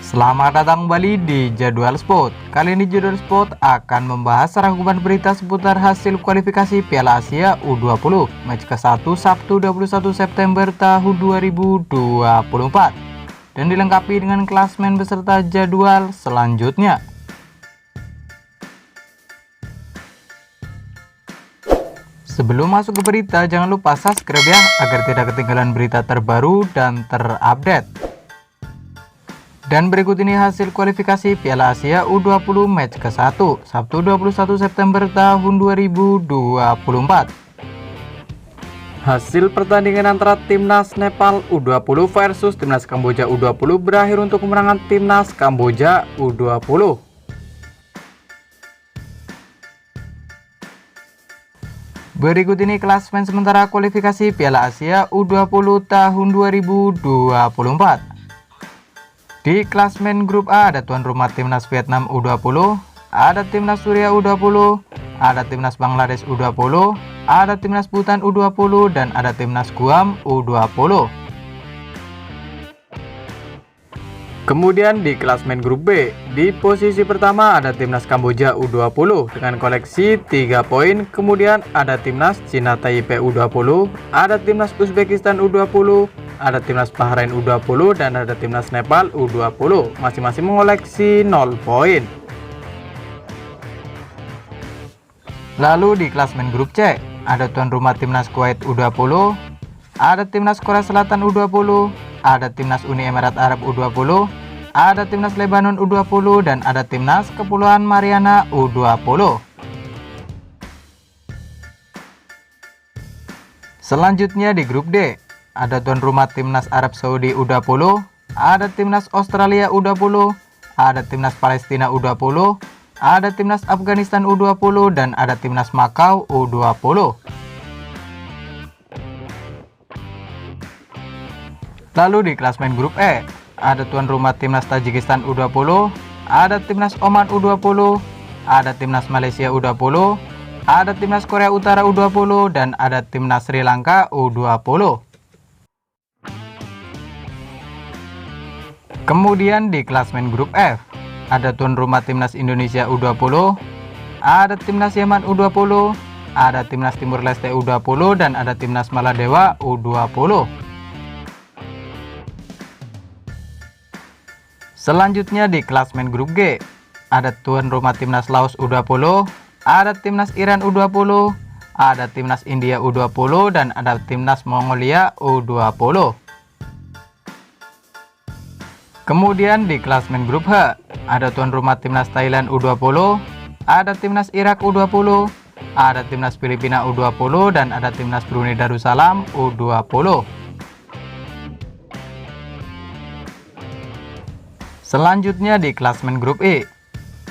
Selamat datang kembali di Jadwal Sport. Kali ini Jadwal Sport akan membahas rangkuman berita seputar hasil kualifikasi Piala Asia U20 match ke-1 Sabtu 21 September tahun 2024 dan dilengkapi dengan klasmen beserta jadwal selanjutnya. Sebelum masuk ke berita, jangan lupa subscribe ya agar tidak ketinggalan berita terbaru dan terupdate. Dan berikut ini hasil kualifikasi Piala Asia U20 match ke-1 Sabtu 21 September tahun 2024. Hasil pertandingan antara Timnas Nepal U20 versus Timnas Kamboja U20 berakhir untuk kemenangan Timnas Kamboja U20. Berikut ini klasmen sementara kualifikasi Piala Asia U20 tahun 2024. Di klasmen grup A ada tuan rumah Timnas Vietnam U20, ada Timnas Suriah U20, ada Timnas Bangladesh U20, ada Timnas Bhutan U20, dan ada Timnas Guam U20. Kemudian di klasmen grup B, di posisi pertama ada Timnas Kamboja U20 dengan koleksi 3 poin, kemudian ada Timnas Cina Taipei U20, ada Timnas Uzbekistan U20, ada Timnas Bahrain U20, dan ada Timnas Nepal U20, masing-masing mengoleksi 0 poin. Lalu di klasmen grup C, ada tuan rumah Timnas Kuwait U20, ada Timnas Korea Selatan U20, ada Timnas Uni Emirat Arab U20, ada Timnas Lebanon U20, dan ada Timnas Kepulauan Mariana U20. Selanjutnya di grup D, ada tuan rumah Timnas Arab Saudi U20, ada Timnas Australia U20, ada Timnas Palestina U20, ada Timnas Afghanistan U20, dan ada Timnas Makau U20. Lalu di klasmen grup E, ada tuan rumah Timnas Tajikistan U20, ada Timnas Oman U20, ada Timnas Malaysia U20, ada Timnas Korea Utara U20, dan ada Timnas Sri Lanka U20. Kemudian di klasmen grup F, ada tuan rumah Timnas Indonesia U20, ada Timnas Yaman U20, ada Timnas Timur Leste U20, dan ada Timnas Maladewa U20. Selanjutnya di klasmen grup G, ada tuan rumah Timnas Laos U20, ada Timnas Iran U20, ada Timnas India U20, dan ada Timnas Mongolia U20. Kemudian di klasmen grup H, ada tuan rumah Timnas Thailand U20, ada Timnas Irak U20, ada Timnas Filipina U20, dan ada Timnas Brunei Darussalam U20. Selanjutnya di klasmen grup E,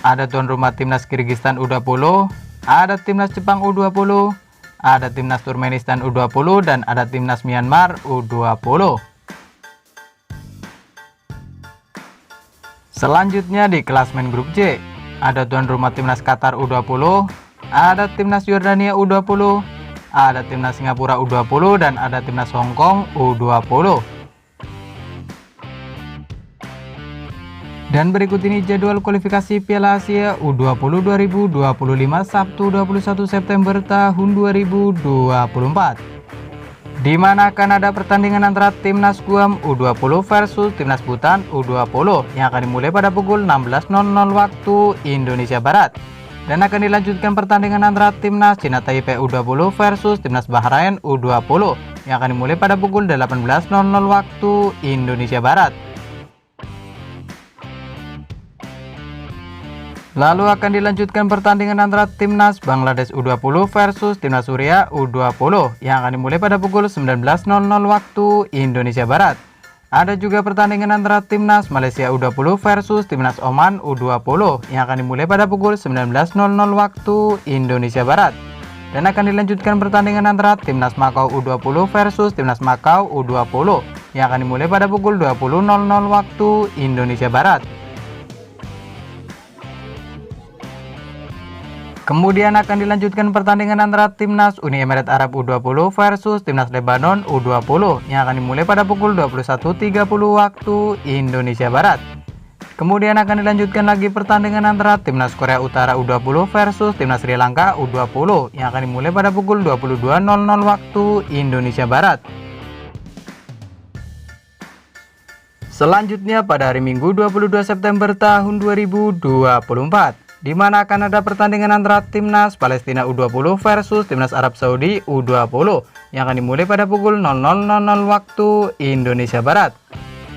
ada tuan rumah Timnas Kirgistan U20, ada Timnas Jepang U20, ada Timnas Turkmenistan U20, dan ada Timnas Myanmar U20. Selanjutnya di klasmen grup J, ada tuan rumah Timnas Qatar U20, ada Timnas Yordania U20, ada Timnas Singapura U20, dan ada Timnas Hong Kong U20. Dan berikut ini jadwal kualifikasi Piala Asia U20 2025 Sabtu 21 September tahun 2024. Di mana akan ada pertandingan antara Timnas Guam U20 versus Timnas Bhutan U20 yang akan dimulai pada pukul 16.00 waktu Indonesia Barat. Dan akan dilanjutkan pertandingan antara Timnas Cina Taipei U20 versus Timnas Bahrain U20 yang akan dimulai pada pukul 18.00 waktu Indonesia Barat. Lalu akan dilanjutkan pertandingan antara Timnas Bangladesh U20 versus Timnas Suriah U20 yang akan dimulai pada pukul 19.00 waktu Indonesia Barat. Ada juga pertandingan antara Timnas Malaysia U20 versus Timnas Oman U20 yang akan dimulai pada pukul 19.00 waktu Indonesia Barat. Dan akan dilanjutkan pertandingan antara Timnas Makau U20 versus Timnas Makau U20 yang akan dimulai pada pukul 20.00 waktu Indonesia Barat. Kemudian akan dilanjutkan pertandingan antara Timnas Uni Emirat Arab U20 versus Timnas Lebanon U20 yang akan dimulai pada pukul 21.30 waktu Indonesia Barat. Kemudian akan dilanjutkan lagi pertandingan antara Timnas Korea Utara U20 versus Timnas Sri Lanka U20 yang akan dimulai pada pukul 22.00 waktu Indonesia Barat. Selanjutnya pada hari Minggu 22 September tahun 2024, di mana akan ada pertandingan antara Timnas Palestina U20 versus Timnas Arab Saudi U20 yang akan dimulai pada pukul 00.00 waktu Indonesia Barat.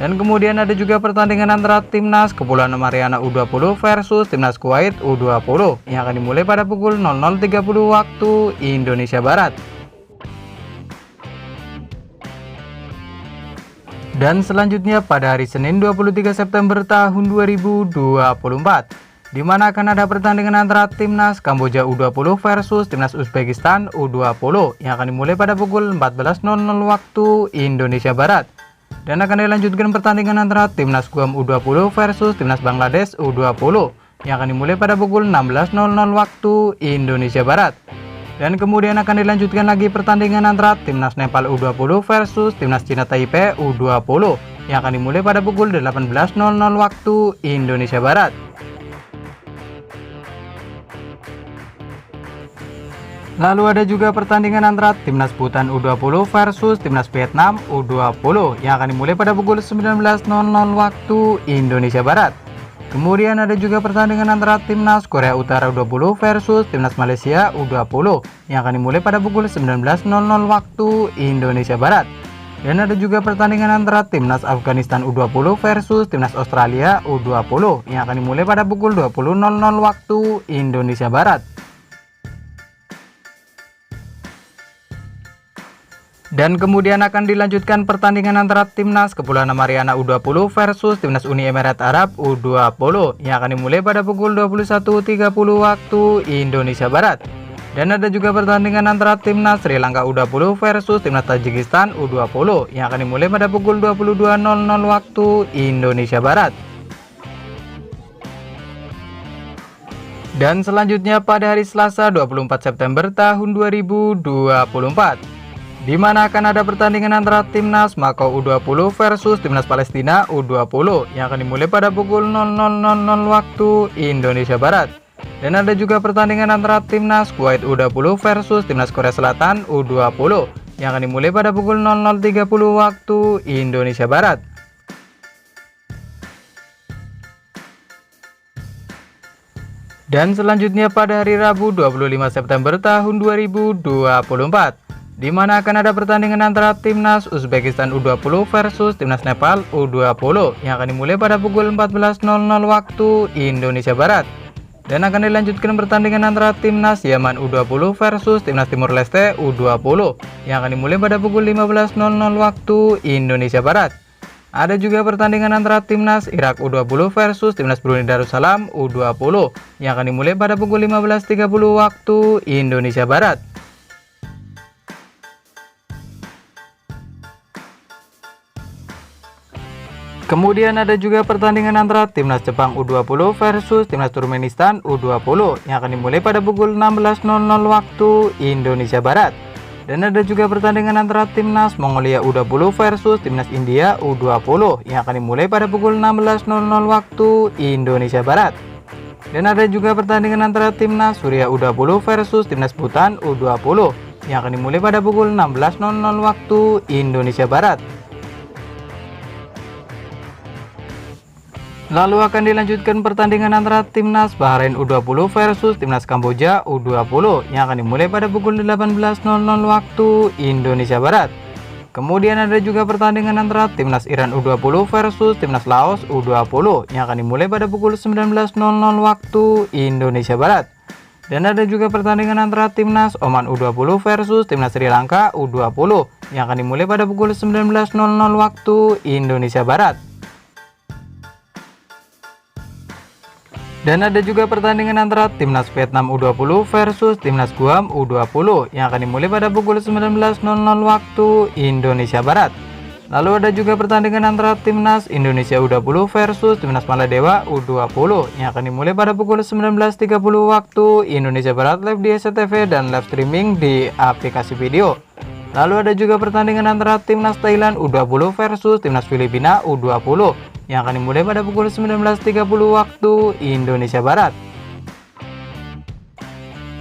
Dan kemudian ada juga pertandingan antara Timnas Kepulauan Mariana U20 versus Timnas Kuwait U20 yang akan dimulai pada pukul 00.30 waktu Indonesia Barat. Dan selanjutnya pada hari Senin 23 September tahun 2024, di mana akan ada pertandingan antara Timnas Kamboja U20 versus Timnas Uzbekistan U20 yang akan dimulai pada pukul 14.00 waktu Indonesia Barat. Dan akan dilanjutkan pertandingan antara Timnas Guam U20 versus Timnas Bangladesh U20 yang akan dimulai pada pukul 16.00 waktu Indonesia Barat. Dan kemudian akan dilanjutkan lagi pertandingan antara Timnas Nepal U20 versus Timnas Cina Taipei U20 yang akan dimulai pada pukul 18.00 waktu Indonesia Barat. Lalu ada juga pertandingan antara Timnas Bhutan U20 versus Timnas Vietnam U20 yang akan dimulai pada pukul 19.00 waktu Indonesia Barat. Kemudian ada juga pertandingan antara Timnas Korea Utara U20 versus Timnas Malaysia U20 yang akan dimulai pada pukul 19.00 waktu Indonesia Barat. Dan ada juga pertandingan antara Timnas Afghanistan U20 versus Timnas Australia U20 yang akan dimulai pada pukul 20.00 waktu Indonesia Barat. Dan kemudian akan dilanjutkan pertandingan antara Timnas Kepulauan Mariana U20 versus Timnas Uni Emirat Arab U20 yang akan dimulai pada pukul 21.30 waktu Indonesia Barat. Dan ada juga pertandingan antara Timnas Sri Lanka U20 versus Timnas Tajikistan U20 yang akan dimulai pada pukul 22.00 waktu Indonesia Barat. Dan selanjutnya pada hari Selasa 24 September tahun 2024, di mana akan ada pertandingan antara Timnas Makau U20 versus Timnas Palestina U20 yang akan dimulai pada pukul 00.00 waktu Indonesia Barat. Dan ada juga pertandingan antara Timnas Kuwait U20 versus Timnas Korea Selatan U20 yang akan dimulai pada pukul 00.30 waktu Indonesia Barat. Dan selanjutnya pada hari Rabu 25 September tahun 2024, di mana akan ada pertandingan antara Timnas Uzbekistan U20 versus Timnas Nepal U20 yang akan dimulai pada pukul 14.00 waktu Indonesia Barat. Dan akan dilanjutkan pertandingan antara Timnas Yaman U20 versus Timnas Timur Leste U20 yang akan dimulai pada pukul 15.00 waktu Indonesia Barat. Ada juga pertandingan antara Timnas Irak U20 versus Timnas Brunei Darussalam U20 yang akan dimulai pada pukul 15.30 waktu Indonesia Barat. Kemudian ada juga pertandingan antara Timnas Jepang U20 versus Timnas Turkmenistan U20 yang akan dimulai pada pukul 16.00 waktu Indonesia Barat. Dan ada juga pertandingan antara Timnas Mongolia U20 versus Timnas India U20 yang akan dimulai pada pukul 16.00 waktu Indonesia Barat. Dan ada juga pertandingan antara Timnas Suriah U20 versus Timnas Bhutan U20 yang akan dimulai pada pukul 16.00 waktu Indonesia Barat. Lalu akan dilanjutkan pertandingan antara Timnas Bahrain U20 versus Timnas Kamboja U20 yang akan dimulai pada pukul 18.00 waktu Indonesia Barat. Kemudian ada juga pertandingan antara Timnas Iran U20 versus Timnas Laos U20 yang akan dimulai pada pukul 19.00 waktu Indonesia Barat. Dan ada juga pertandingan antara Timnas Oman U20 versus Timnas Sri Lanka U20 yang akan dimulai pada pukul 19.00 waktu Indonesia Barat. Dan ada juga pertandingan antara Timnas Vietnam U20 versus Timnas Guam U20 yang akan dimulai pada pukul 19.00 waktu Indonesia Barat. Lalu ada juga pertandingan antara Timnas Indonesia U20 versus Timnas Maladewa U20 yang akan dimulai pada pukul 19.30 waktu Indonesia Barat live di SCTV dan live streaming di aplikasi video. Lalu ada juga pertandingan antara Timnas Thailand U20 versus Timnas Filipina U20 yang akan dimulai pada pukul 19.30 waktu Indonesia Barat.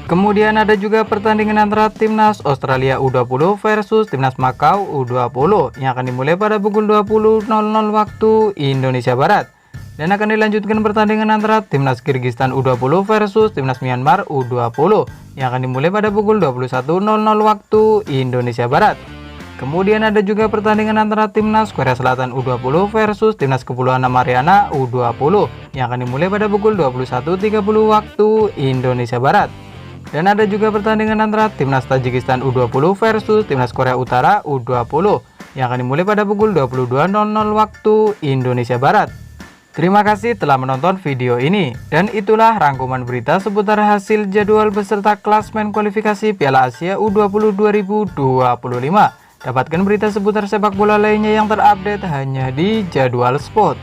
Kemudian ada juga pertandingan antara Timnas Australia U20 versus Timnas Makau U20 yang akan dimulai pada pukul 20.00 waktu Indonesia Barat. Dan akan dilanjutkan pertandingan antara Timnas Kirgistan U20 versus Timnas Myanmar U20 yang akan dimulai pada pukul 21.00 waktu Indonesia Barat. Kemudian ada juga pertandingan antara Timnas Korea Selatan U20 versus Timnas Kepulauan Mariana U20 yang akan dimulai pada pukul 21.30 waktu Indonesia Barat. Dan ada juga pertandingan antara Timnas Tajikistan U20 versus Timnas Korea Utara U20 yang akan dimulai pada pukul 22.00 waktu Indonesia Barat. Terima kasih telah menonton video ini, dan itulah rangkuman berita seputar hasil jadwal beserta klasmen kualifikasi Piala Asia U20 2025. Dapatkan berita seputar sepak bola lainnya yang terupdate hanya di Jadwal Sport.